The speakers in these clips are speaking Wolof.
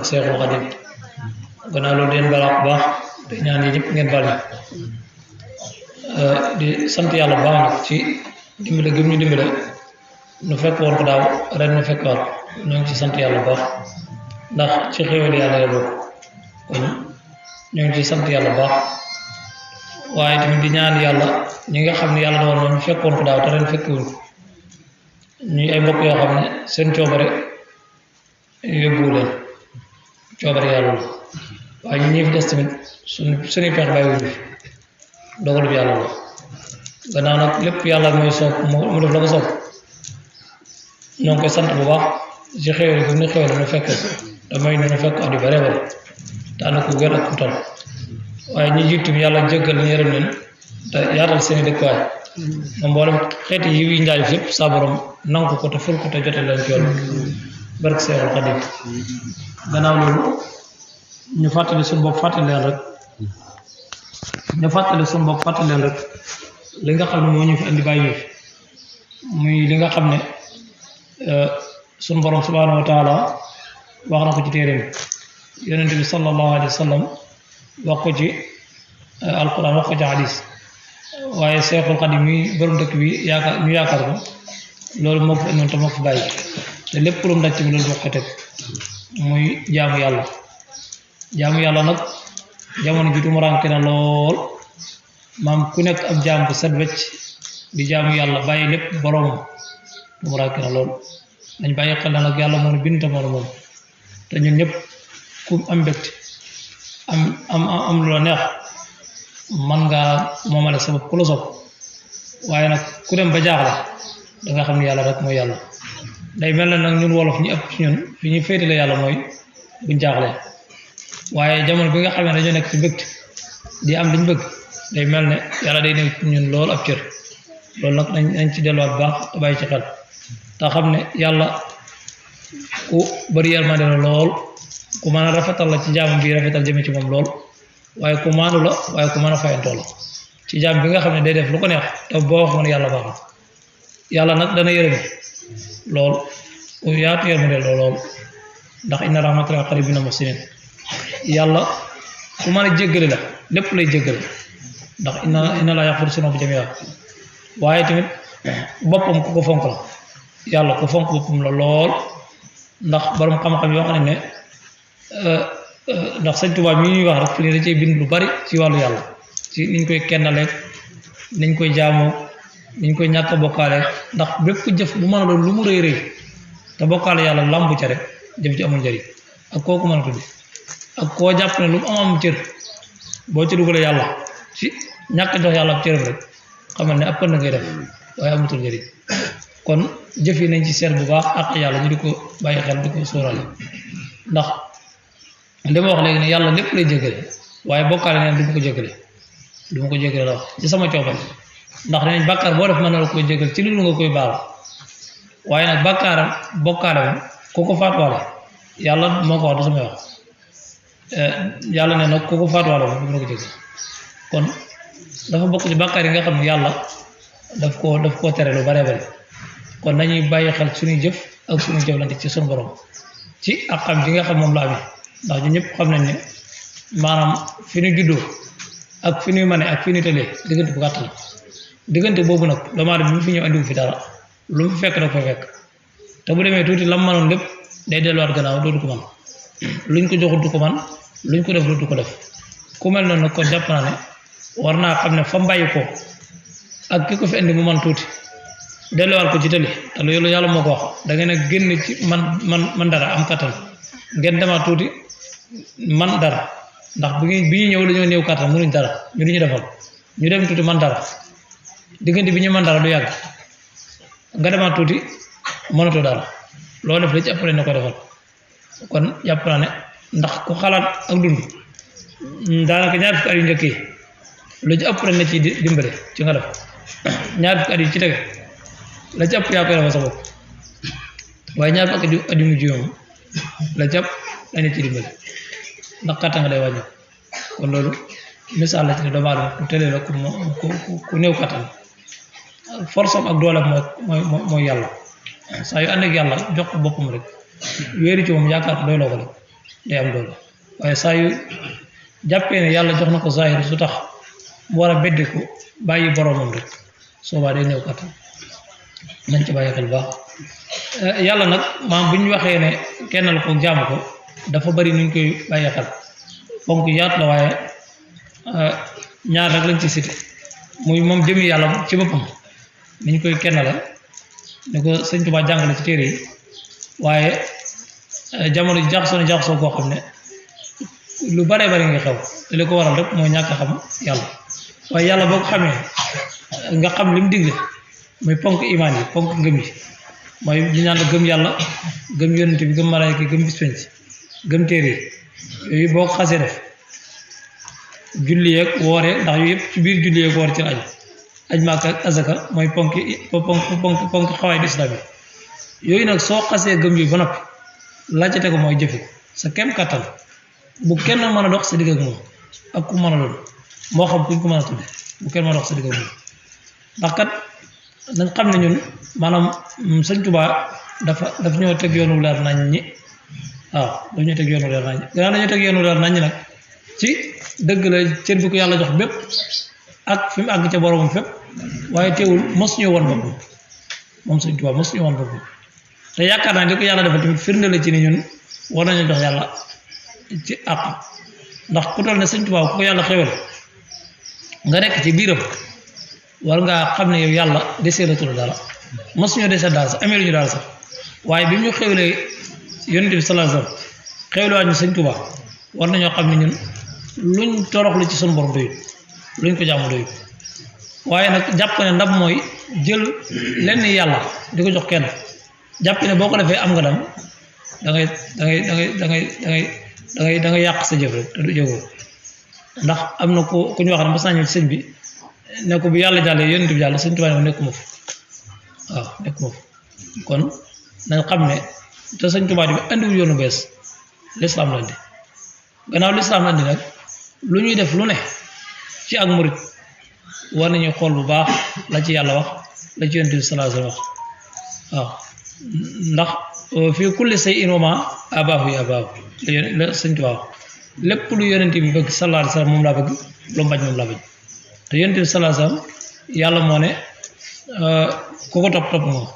Seexul Xadim gannaaw loolu den balaax bu baax te ñaan yi ñëpp ngeen bal di sant yàlla bu baax nag ci dimbale gi ñu dimbale nu fekk woon ko daaw ren nu fekk waat ñoo ngi ci sant yàlla bu baax ndax ci xéwal yàlla la bokk kon ñoo ngi ci sant yàlla bu baax waaye tamit di ñaan yàlla ñi nga xam ne yàlla doon na ñu fekkoon ko daaw te ren fekkiwuñ ko ñuy ay mbokk yoo xam ne seen coobare yóbbuwu leen coobare yàlla la waaye ñu ñi fi des tamit suñuy pex bàyyiwuñ fi dogalub yàlla la gannaaw nag lépp yàlla mooy soog mu def la ko soog ñoo ngi koy sant bu baax ci xéwal bi ñu xéwal nu fekk damay ñu fekk at yu bare bare te ànd ko wér ak ku tal waaye ñi jiitu yàlla jéggal leen yërëm leen te yaatal seeni dëkkuwaay moom mboolem xeeti yi yu njaay yëpp saa borom nangu ko te ful ko te jote leen ci yoon barke Seexul Xadim gannaaw loolu ñu fàttali suñu bopp fàttali leen rek li nga xam ne moo ñu fi andi bàyyi ñu fi muy li nga xam ne suñu borom subhanahu wa taala wax na ko ci téeréem yonente bi sallallahu alayhi wa sallam wax ko ci alquran wax ko ci hadis waaye Seexul Xadim mi borom dëkk bi yaakaar ko loolu moo ko fi andoon te moo ko fi bàyyi te lépp lu mu daj bi loolu moo ko teg muy jaamu yàlla nag jamono ji tumuraanke na lool maam ku nekk ab jaam bu set wecc di jaamu yàlla bàyyi lépp borom tumuraanke na lool dañ bàyyi xel na nag yàlla moo ne bind te moo ne moom te ñun ñëpp ku am mbégte am lu la neex man ngaa moomale sa bopp ku la sopp waaye nag ku dem ba jaaxle da nga xam ne yàlla rek mooy yàlla day mel na nag ñun wolof ñu ëpp ci ñun fi ñuy féetale yàlla mooy buñ jaaxlee waaye jamono bi nga xam ne dañoo nekk ci mbégte di am liñ bëgg day mel ne yàlla day nekk ci ñun lool ab cër loolu nag nañ ci delluwaat baax te bàyyi ci xel te xam ne yàlla ku bari yërmande la lool ku mën a rafetal la ci jaam bi rafetal jëme ci moom lool waaye ku maandu la waaye ku mën a fayantoo la ci jaam bi nga xam ne day def lu ko neex te boo wax man yàlla baax na yàlla nag dana yërëm lool ku yaatu yërmande la lool ndax inna rahmatullahi qaribun minal muhsinin yàlla ku mën a jéggale la lépp lay jéggale ndax inna laa yaxfiru zunuuba jamii'an waaye tamit boppam ku ko fonk la yàlla ku fonk boppam la lool ndax borom xam-xam yoo xam ne ndax sëñ Tuubaa mi ñuy wax rek fi ne da cee bind lu bari ci wàllu yàlla ci niñ koy kennaleeg niñ koy jaamoo niñ koy ñàkk a bokkaale ndax bépp jëf bu mën a doon lu mu rëy rëy te bokkaale yàlla lambu ca rek jëf ci amul njëriñ ak kooku mën a tudd ak koo jàpp ne lu mu am cër boo ci dugalee yàlla ci ñàkk jox yàlla ab cëram rek xamal ne ab na ngay def waaye amatul njëriñ kon jëf yi nañ ci seet bu baax ak yàlla ñu di ko bàyyi xel di ko sóorale ndax li ma wax léegi ne yàlla lépp lay jéggale waaye bokkaale neen du ma ko jéggale la wax ci sama coobal ndax nenañ bàkkaar boo def mën na la koy jéggal ci lu nga koy baal waaye nag bokkaale moom ku ko faatuwaale yàlla moo ko wax du samay wax yàlla ne nag ku ko faatuwaale moom du ma ko jéggal kon dafa bokk ci bàkkaar yi nga xam ne yàlla daf koo tere lu bare bare kon nañuy bàyyi xel suñuy jëf ak suñuy jëflante ci suñu borom ci ak xam ji nga xam moom la amee ndax ñu ñëpp xam nañ ne maanaam fi ñu juddoo ak fi ñuy mane ak fi ñuy tëlee diggante bu gàtt la diggante boobu nag doomu aadama bi mu fi ñëw andiwu fi dara lu mu fi fekk da ko fekk te bu demee tuuti lam manoon lépp day delluwaat gannaaw dootu ko man luñ ko joxut du ko man luñ ko def du ko def ku mel noonu nag kon jàpp naa ne war naa xam ne fa mbàyyi ko ak ki ko fi indi mu man tuuti delluwaat ko ci tëli te loolu yàlla moo ko wax da ngeen a génn ci man dara am kattan ngeen demaat tuuti man dara ndax bi ñuy ñëw dañoo néew kattan mënuñ dara ñu du ñu defal ñu dem tuuti man dara diggante bi ñu man dara du yàgg nga demaat tuuti mënatoo dara loo def la ci après na ko defal kon jàpp naa ne ndax ku xalaat ak dund daanaka ñaar fukki at yu njëkk yi lu ci ëpp na ci dimbale ci nga def ñaar fukki at yi ci tege la ci ëpp yaa koy defal sa bopp waaye ñaar fukki at yu mujj moom la ci ëpp dañu ci dimbale ndax kàttan nga day wàññi kon loolu misaal la ci ne doomu aadama ku tëlee la ku néew kàttan force am ak dooleem mooy yàlla saa yu ànd ak yàlla jox ko boppam rek wéeru ci moom yaakaar ko doy loo ko rek day am doole waaye saa yu jàppee ne yàlla jox na ko zahir su tax mu war a beddi ko bàyyi boromam rek soobaa day néew kattan nañ ci bàyyi xel baax yàlla nag maam bu ñu waxee ne kennal ko jaamu ko dafa bari nuñ koy bàyyi xel ponk yaatu la waaye ñaar rek lañ ci cité muy moom jëmi yàlla ci boppam niñ koy kennale ni ko sëñ Tuubaa jàngale ci téere yi waaye jamono jaxasoo koo xam ne lu baree bari nga xew te li ko waral rek mooy ñàkk a xam yàlla waaye yàlla boo ko xamee nga xam li mu digle muy ponk imaan yi ponk ngëm yi mooy ñu ñaan la gëm yàlla gëm yonent bi gëm malaayka gëm bis penc gëm téere yi yooyu boo ko xasee def julli yeeg woore ndax yooyu yëpp ci biir julli yeeg woor ci la aju aj Makka ak azaka mooy ponk xawaay islam yi yooyu nag soo xasee gëm yi ba noppi laajte ko mooy jëfe ko sa kem kattan bu kenn mën a dox sa digg ak moom ak ku mën a doon moo xam kuñ ko mën a tudde bu kenn mën a dox sa digg ak moom ndax kat nañ xam ne ñun maanaam sëñ Tuubaa dafa ñoo teg yoonu leer nañ ñi waaw dañoo teg yoonu leer nañ ñi gannaaw dañoo teg yoonu leer nañ ñi nag ci dëgg la cër bi ko yàlla jox bépp ak fi mu àgg ca boromam fépp waaye teewul mos ñu woon boppam moom sëñ Tuubaa mos ñu woon boppam te yaakaar naa li ko yàlla dafa tamit firnde la ci ni ñun war nañu jox yàlla ci àq ndax ku toll ne sëñ Tuubaa ku ko yàlla xewal nga nekk ci biiram war ngaa xam ne yow yàlla desee la tur dara mos ñoo desee daal sax amee lu ñu daal sax waaye bi ñu xewlee yonent bi sallallahu alayhi wasallam xewlewaat ñu sëñ Tuubaa war nañoo xam ne ñun luñ toroxlu ci sunu borom doyut luñ ko jaamu doyut waaye nag jàpp ne ndam mooy jël lenn yàlla di ko jox kenn jàpp ne boo ko defee am nga dam da ngay yàq sa jëf rek te du jëfoo ndax am na ku ñu wax ne mas naa ñëw sëñ bi ne ko bu yàlla jàllee yonent bi jàll sëñ Tuubaa ne nekkuma fa waaw nekkuma fa kon nañ xam ne te sëñ Tuubaa bi andiwul yoonu bees lislaam la andi gannaaw lislaam la andi nag lu ñuy def lu ne ci ak murit war nañu xool bu baax la ci yàlla wax la ci yonent bi sallallahu alayhi wa sallam wax waaw ndax fii kulli shay'in wa maa abaahu ya abaahu la sëñ Tuubaa wax lépp lu yonent bi bëgg sallallahu alayhi wa sallam moom laa bëgg lu mu bañ moom laa bañ te yonent bi sallallahu alayhi wa sallam yàlla moo ne ku ko topp moom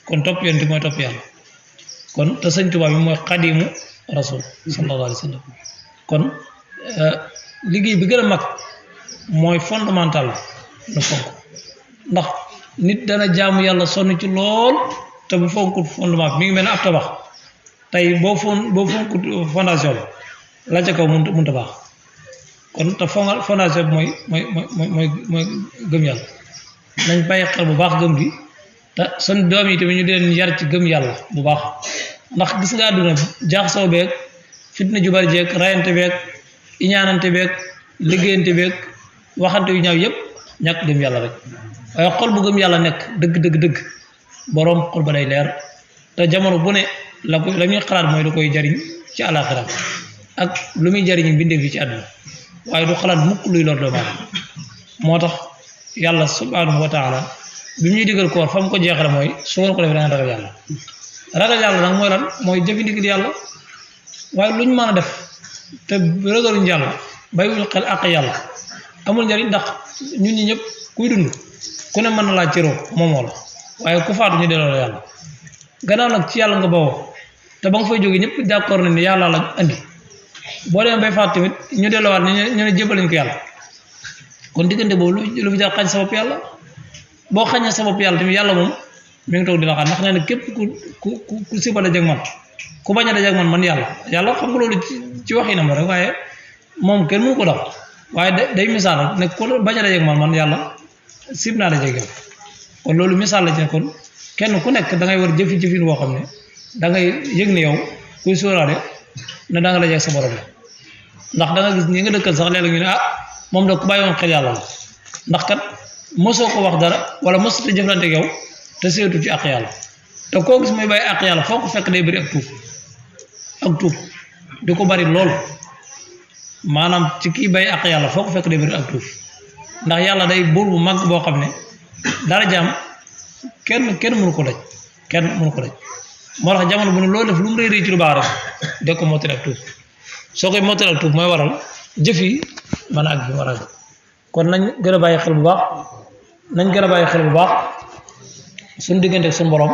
kon topp yonent bi mooy topp yàlla kon te sëñ Tuubaa bi mooy xadimu rasul sallallahu alayhi wa sallam kon liggéey bi gën a mag mooy fondamental na fonk ndax nit dana jaamu yàlla sonn ci lool te bu fonkut fondement bi mi ngi mel ne ab tabax tey boo fonkut fondation bi la ca kaw mënut a baax kon te fondation bi mooy gëm yàlla nañ bàyyi xel bu baax gëm gi te son doom yi tamit ñu deen yar ci gëm yàlla bu baax ndax gis nga àdduna jaaxasoo beeg fitna ju bari jeeg rayante beeg iñaanante beeg liggéeyante beeg waxante yu ñaaw yëpp ñàkk gëm yàlla rek waaye xol bu gëm yàlla nekk dëgg boroom xol ba day leer te jamono bu ne la muy xalaat mooy lu koy jariñ ci àllaaxira ak lu muy jariñ mbindeef yi ci àdduna waaye du xalaat mukk luy lor doomu aadama moo tax yàlla subhanahu wa taala bi ñuy digal koor fa mu ko jeexale mooy su ngeen ko defee da ngeen ragal yàlla nag mooy lan mooy jëfi ndigal yàlla waaye lu ñu mën a def te ragaluñ yàlla bàyyiwuñ xel àq yàlla amul njariñ ndax ñun ñi ñëpp kuy dund ku ne mën na laa cëroo moomoo la waaye ku faatu ñu delloo la yàlla gannaaw nag ci yàlla nga bawoo te ba nga fay jógee ñëpp d'accord nañ ne yàlla la andi boo demee bay faatu tamit ñu delloowaat ñu ne jébalañ ko yàlla kon diggante boobu lu fi jar xañ sa bopp yàlla boo xañee sa bopp yàlla tamit yàlla moom mi ngi toog di la xaar ndax nee na képp ku siba dajeeg man ku bañ a dajeeg man yàlla xam nga loolu ci waxinam la rek waaye moom kenn mënu ko daw waaye day misaal rek ne ku bañ a dajeeg man yàlla sib naa dajeeg yow kon loolu misaal la ci ne kon kenn ku nekk da ngay war jëfin boo xam ne da ngay yëg ne yow kuy sóoraale ne da nga dajeeg sa borom la ndax da nga gis ñi nga dëkkal sax léeg-léeg ñu ne moom da ku bàyyi woon xel yàlla la ndax kat mosoo ko wax dara wala mosut a jëflante ak yow te seetu ci àq yàlla te koo gis muy bàyyi àq yàlla foo ko fekk day bëri ak tuub di ko bari lool maanaam ci kii bàyyi àq yàlla foo ko fekk day bëri ak tuub ndax yàlla day buur bu mag boo xam ne dara jaam kenn mënu ko daj moo tax jamono bu ne loolu def lu mu rëy rëy ci lu baax rek de ko mottali ak tuub soo koy mottali ak tuub mooy waral jëf yi mën a àgg bi war a àgg kon nañ gën a bàyyi xel bu baax nañ gën a bàyyi xel bu baax suñu diggante ak suñu borom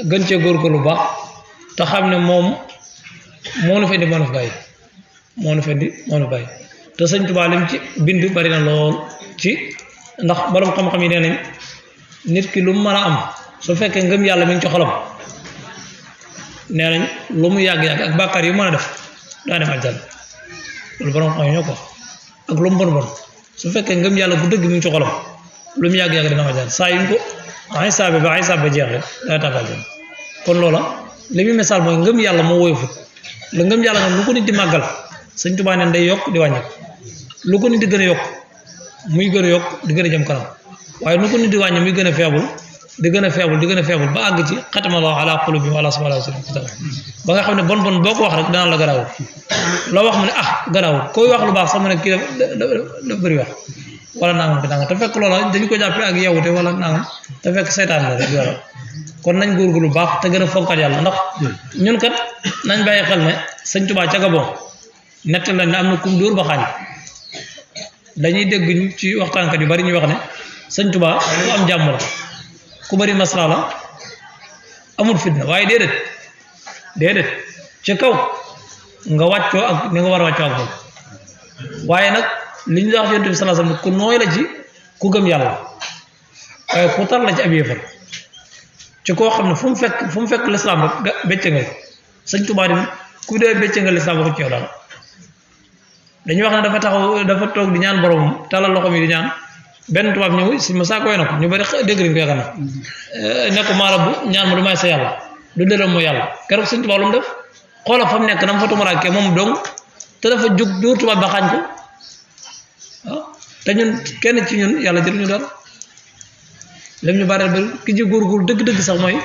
gën cee góorgóorlu bu baax te xam ne moom moo nu fendi moo nu fi bàyyi moo nu fendi moo nu bàyyi te sëñ Tuubaa lim ci bind bari na lool ci ndax borom xam-xam yi nee nañ nit ki lu mu mën a am su fekkee ngëm yàlla mi ngi ci xolam nee nañ lu mu yàgg-yàgg ak bàkkaar yu mën a def daa dem aljanna loolu borom xam ñoo ko ak lu mu bon bon su fekkee ngëm yàlla bu dëgg mi ngi ci xolam lu mu yàgg-yàgg dina aljanna saa yuñ ko ay saabe jeex rek daa tàgg aljanna kon loola li muy message mooy ngëm yàlla moo woyofut la ngëm yàlla nga lu ko nit di màggal sëñ Tuubaa neen day yokk di wàññi lu ko nit di gën a yokk muy gën a yokk di gën a jëm kanam waaye lu ko nit di wàññi muy gën a feebul di gën a feebul ba àgg ci xatamallahu ala qulubihim wala subhanahu ba nga xam ne bon boo ko wax rek danaa la garaawul loo wax mu ne garaawul koy wax lu baax sax mu ne kii da bëri wax wala nangam te fekk loola dañu ko jàppee ak yewute wala nangam te fekk seytaan la rek yoola kon nañ góorgóorlu lu baax te gën a fonkat yàlla ndax ñun kat nañ bàyyi xel ne sëñ Tuubaa ca Gabon nettal nañ ne am na kum dóor ba xaañ dañuy dégg ci waxtaankat yu bari ñuy wax ne sëñ Tuubaa ku am jàmm la ku bari masla la amul fitna waaye déedéet ci kaw nga wàccoo ak ni nga war a wàccoo ak moom waaye nag li ñu wax Yonent bi sallallahu alayhi wasallam ku nooy la ci ku gëm yàlla waaye ku tar la ci ab yéefar ci koo xam ne fu mu fekk lislaam rek becce nga sëñ Tuubaa di ku dee becce nga lislaam waxu ci yow daal dañuy wax ne dafa toog di ñaan borom talal loxo mi di ñaan benn tubaab ñëw si ma saa koy na ko ñu bari dégg nañ ko yaakaar na ne ko maarabu ñaan ma du may sa yàlla du delloo mooy yàlla keroog sëñ Tuubaa lu mu def xoolal fa mu nekk na mu fa tumuraakee moom dong te dafa jóg dóor tubaab ba xaañ ko te ñun kenn ci ñun yàlla jël ñu dara lim ñu bari bari ki ci góorgóorlu dëgg-dëgg sax mooy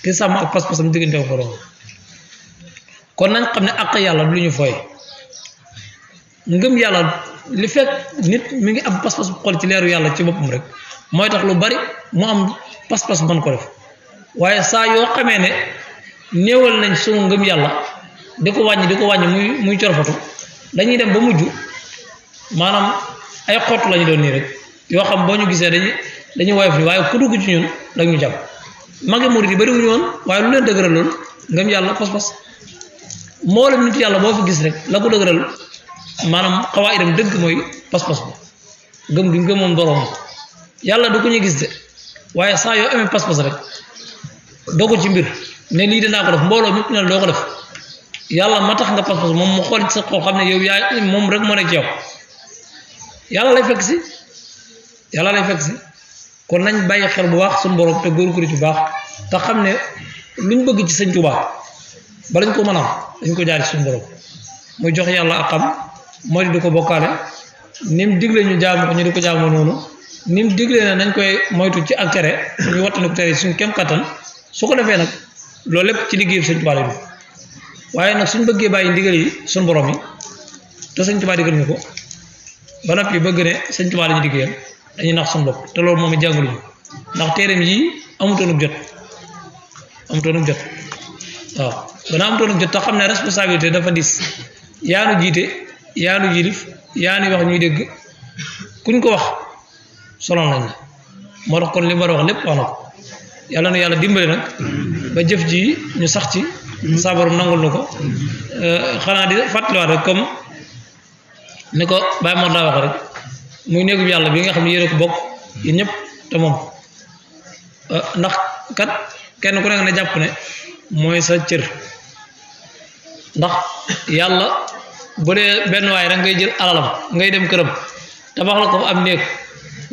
ki sàmm ak pas-pasam diggante ak borom kon nañ xam ne àq yàlla du lu ñu fooy ngëm yàlla li fekk nit mi ngi am pas-pas bu xol ci leeru yàlla ci boppam rek mooy tax lu bari mu am pas-pas mën ko def waaye saa yoo xamee ne néewal nañ sunu ngëm yàlla di ko wàññi muy corfatu dañuy dem ba mujj maanaam ay xott lañu doon nii rek yoo xam boo ñu gisee dañuy woyof ni waaye ku dugg ci ñun dag ñu jàpp magi murid yi bariwuñu woon waaye lu leen dëgëral loolu ngëm yàlla pas-pas moo la nit yàlla boo fi gis rek la ko dëgëral maanaam xawaa idam dëgg mooy pas-pas ba gëm gi gëmoon borom yàlla du ko ñu gis de waaye saa yoo amee pas-pas rek doo ko ci mbir ne lii dinaa ko def mbooloo ñëpp ne doo ko def yàlla ma tax nga pas-pas moom mu xool ci sa xol xam ne yow yaa moom rek moo nekk ci yow yàlla lay fekk si kon nañ bàyyi xel bu baax suñu borom te góorgóorlu ci baax te xam ne luñ bëgg ci sëñ Tuubaa balañ ko mën a am dañ ko jaar ci suñu borom muy jox yàlla ak xam mooy di ko bokkaale ni mu digle ñu jaamu ko ñu di ko jaamu noonu ni mu digle ne nañ koy moytu ci ak tere ñu wattandi ko tere suñu kem kattan su ko defee nag loolu lépp ci liggéeyu sëñ Tuubaa lay dugg waaye nag suñ bëggee bàyyi ndigal yi suñu borom yi te sëñ Tuubaa digal ñu ko ba noppi bëgg ne sëñ Tuubaa la ñu liggéeyal dañuy nax suñu bopp te loolu moom it jàngaluñu ndax téereem yi amutoonub jot waaw banaa amutoonub jot te xam ne responsabilité dafa dis yaanu jiite yaanu jilif yaanu wax ñuy dégg kuñ ko wax solon nañ la moo tax kon li war a wax lépp wax na ko yàlla na yàlla dimbale nag ba jëf ji ñu sax ci saa borom nangul na ko xanaa di fàttaliwaat rek comme ni ko Baye Mor daa wax rek muy néegu yàlla bi nga xam ne yéen a ko bokk yéen ñëpp te moom ndax kat kenn ku nekk na jàpp ne mooy sa cër ndax yàlla bu dee benn waay rek ngay jël alalam ngay dem këram tabax la ko am néeg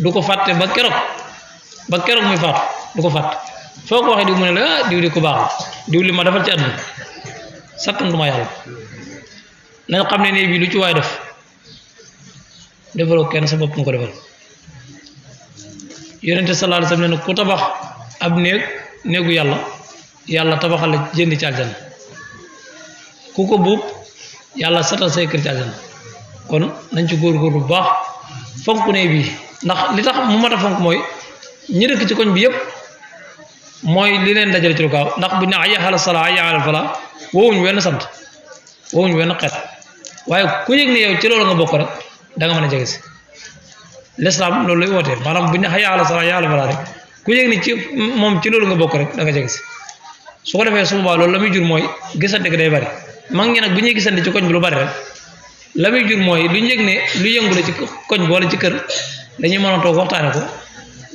du ko fàtte ba keroog muy faatu du ko fàtte foo ko waxee diw mu ne la diw di ko baax la diw li ma defal ci àdduna sakkantuma yàlla nañ xam ne néeg bi lu ci waay defaloo kenn sa bopp nga ko defal yonente sallallahu alayhi wasallam ne ku tabax ab néegu yàlla tabaxal la jënd ci aljanna ku ko buub yàlla satal say kër ci aljanna kon nañ ci góorgóorlu bu baax fonk ne bii ndax li tax mu mat a fonk mooy ñi dëkk ci koñ bi yëpp mooy li leen dajale ci lu gaaw ndax bu ñu ne hayya ala salaa hayya ala falaa woowuñu wenn sant woowuñu wenn xeet waaye ku yëg ne yow ci loolu nga bokk rek da nga mën a jege si l'islam loolu lay wootee maanaam bu ñu hayya ala salaa yàlla balaa rek ku yëg ni ci moom ci loolu nga bokk rek da nga jege si su ko defee su boobaa loolu la muy jur mooy gisante gi day bari mag ñi nag bu ñuy gisante ci koñ bi lu bari rek la muy jur mooy lu ñu yëg ne lu yëngu la ci koñ bi wala ci kër dañuy mën a toog waxtaane ko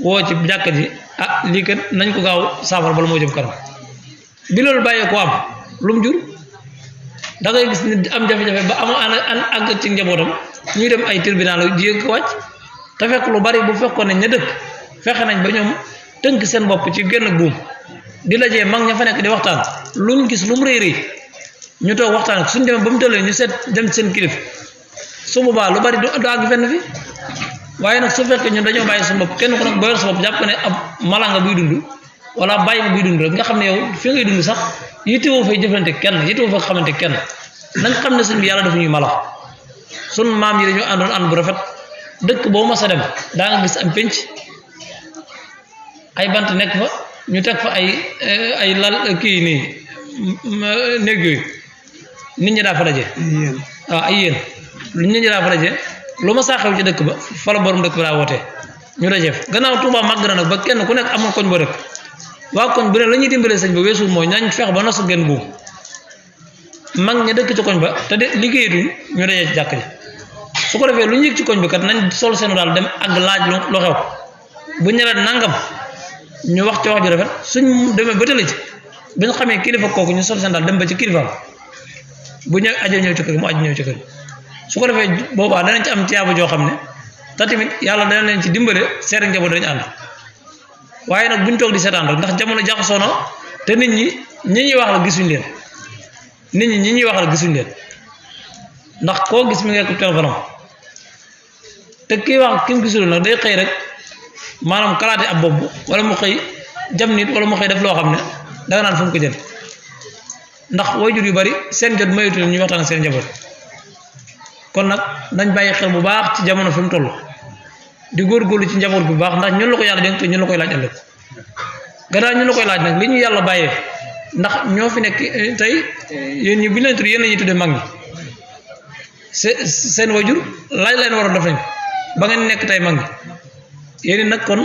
woo ci jàkka ji ah lii kat nañ ko gaaw saafara bala moo jëm kanam bi loolu bàyyee ko am lu mu jur da ngay gis nit am jafe-jafe ba am àgg ci njabootam ñuy dem ay tribunal jéeg ko wàcc te fekk lu bari bu fekkoon ne ña dëkk fexe nañ ba ñoom tënk seen bopp ci genn buum di lajee mag ña fa nekk di waxtaan luñ gis lu mu rëy rëy ñu toog waxtaan suñ demee ba mu tëlee ñu seet dem seen kilif su boobaa lu bari du àgg fenn fi waaye nag su fekkee ñun dañoo bàyyi suñu bopp kenn ku nag boyal sa bopp jàpp ne ab mala nga buy dund wala bàyyi nga buy dund rek nga xam ne yow fi ngay dund sax yittewoo fay jëflante kenn yittewoo fa xamante kenn nañ xam ne suñ bi yàlla dafa ñuy mala suñ maam yi dañoo àndoon ànd bu rafet dëkk boo mas a dem daa nga gis am pénc ay bant nekk fa ñu teg fa ay lal kii nii néeg yooyu nit ñi daa fa daje waaw ay yéen lu nit ñi daa fa daje lu ma saa xew ci dëkk ba fa la borom dëkk ba daa wootee ñu daje fa gannaaw Tuuba màgg na nag ba kenn ku nekk amoon koñ ba dëkk waa koñ bu ne la ñuy dimbalee sëñ ba weesul mooy nañ fex ba nosu genn buum mag ña dëkk ci koñ ba te de liggéeyatuñ ñu dajee ci jàkk ji su ko defee lu ñu yëg ci koñ bi kat nañ sol seenu daal dem ak laaj lu xew bu ñëwee nangam ñu wax ci wax ju rafet suñ demee ba tële ci bu ñu xamee kilifa kooku ñu sol seen daal dem ba ci kilifaam bu ñëw ajo ñëw ci kër mu aju ñëw ci kër su ko defee boobaa danañ ci am tiyaaba joo xam ne te tamit yàlla dana leen ci dimbale seer njaboot dañu ànd waaye nag buñ toog di seetaan rek ndax jamono jaxasoo na te nit ñi ñuy wax la gisuñ leen nit ñi ñuy wax la gisuñ leen ndax koo gis mi ngi ko téléphone am te kii wax ki mu gisul nag day xëy rek maanaam kalaate ab bopp wala mu xëy jam nit wala mu xëy def loo xam ne danga naan fu mu ko jël ndax waajur yu bari seen jot mayutu leen ñuy waxtaan ak seen njaboot kon nag nañ bàyyi xel bu baax ci jamono fi mu toll di góorgóorlu ci njaboot bu baax ndax ñun la ko yàlla dénk te ñun la koy laaj ëllëg gannaaw ñun la koy laaj nag li ñu yàlla bàyyee ndax ñoo fi nekk tey yéen ñi bu ñu leen tudd yéen la ñuy tuddee mag ñi seen waajur laaj leen war a def nañ ba ngeen nekk tey mag ñi yéen nag kon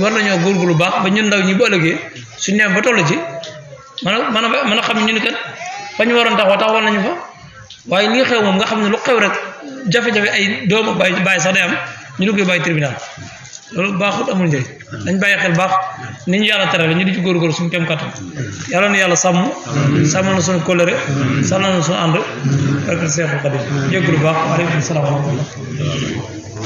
war nañoo góorgóorlu baax ba ñun ndaw ñi bu ëllëgee suñu nee ba toll ci mën a xam ñu ni kat fa ñu waroon taxawal nañu fa waaye lii xew moom nga xam ne lu xew rek jafe-jafe ay doomu bàyyi sax day am ñu duggee bàyyi tribunal loolu baaxut amul njëriñ dañ bàyyi xel baax ni ñu yàlla terale ñu di ci góorgóorlu suñu kem kattan yàlla na yàlla sàmmal na suñu kóllëre sàmmal na suñu ànd barke Seexul Xadiim jéggulu baax waaleykum salaam wa rahmatullah